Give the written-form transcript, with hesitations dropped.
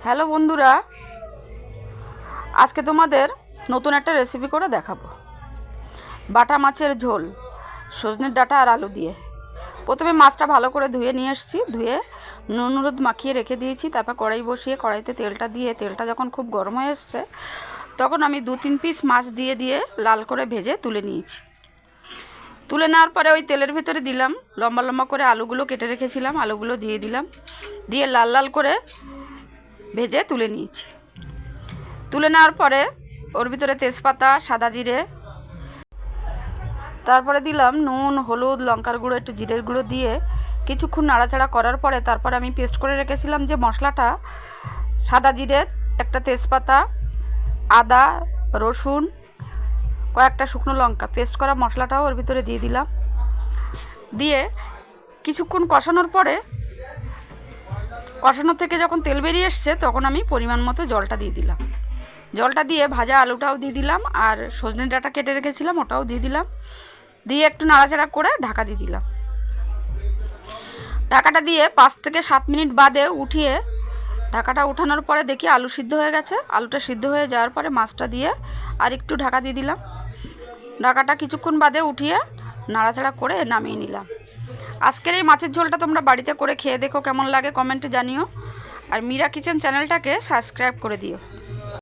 Hello বন্ধুরা, আজকে তোমাদের নতুন একটা রেসিপি করে দেখাবো। বাটা মাছের ঝোল সজনের ডাঁটা আর আলু দিয়ে। প্রথমে মাছটা ভালো করে ধুয়ে নিয়ে এসেছি, ধুয়ে নুন হলুদ মাখিয়ে রেখে দিয়েছি। তারপর কড়াই বসিয়ে কড়াইতে তেলটা দিয়ে, তেলটা যখন খুব গরম হয়ে এসছে তখন আমি 2-3 পিস মাছ দিয়ে লাল করে ভেজে তুলে নিয়েছি। তুলে নেওয়ার পরে ওই তেলের ভিতরে দিলাম লম্বা লম্বা করে আলুগুলো কেটে রেখেছিলাম, আলুগুলো দিয়ে দিলাম, দিয়ে লাল লাল করে ভেজে তুলে নিয়েছি। তুলে নেওয়ার পরে ওর ভিতরে তেজপাতা, সাদা জিরে, তারপরে দিলাম নুন, হলুদ, লঙ্কার গুঁড়ো, একটু জিরের গুঁড়ো দিয়ে কিছুক্ষণ নাড়াচাড়া করার পরে তারপর আমি পেস্ট করে রেখেছিলাম যে মশলাটা, সাদা জিরে, একটা তেজপাতা, আদা, রসুন, কয়েকটা শুকনো লঙ্কা, পেস্ট করা মশলাটাও ওর ভিতরে দিয়ে দিলাম। দিয়ে কিছুক্ষণ কষানোর পরে, কষানো থেকে যখন তেল বেরিয়ে এসছে তখন আমি পরিমাণ মতো জলটা দিয়ে দিলাম। জলটা দিয়ে ভাজা আলুটাও দিয়ে দিলাম আর সজনে ডাঁটা কেটে রেখেছিলাম ওটাও দিয়ে দিলাম। দিয়ে একটু নাড়াচাড়া করে ঢাকা দিয়ে দিলাম। ঢাকাটা দিয়ে 5 থেকে 7 মিনিট বাদে উঠিয়ে, ঢাকাটা উঠানোর পরে দেখি আলু সিদ্ধ হয়ে গেছে। আলুটা সিদ্ধ হয়ে যাওয়ার পরে মাছটা দিয়ে আর একটু ঢাকা দিয়ে দিলাম। ঢাকাটা কিছুক্ষণ বাদে উঠিয়ে নাড়াচাড়া করে নামিয়ে নিলাম। আজকের এই মাছের ঝোলটা তোমরা বাড়িতে করে খেয়ে দেখো, কেমন লাগে কমেন্টে জানিও। আর মীরা কিচেন চ্যানেলটাকে সাবস্ক্রাইব করে দিও।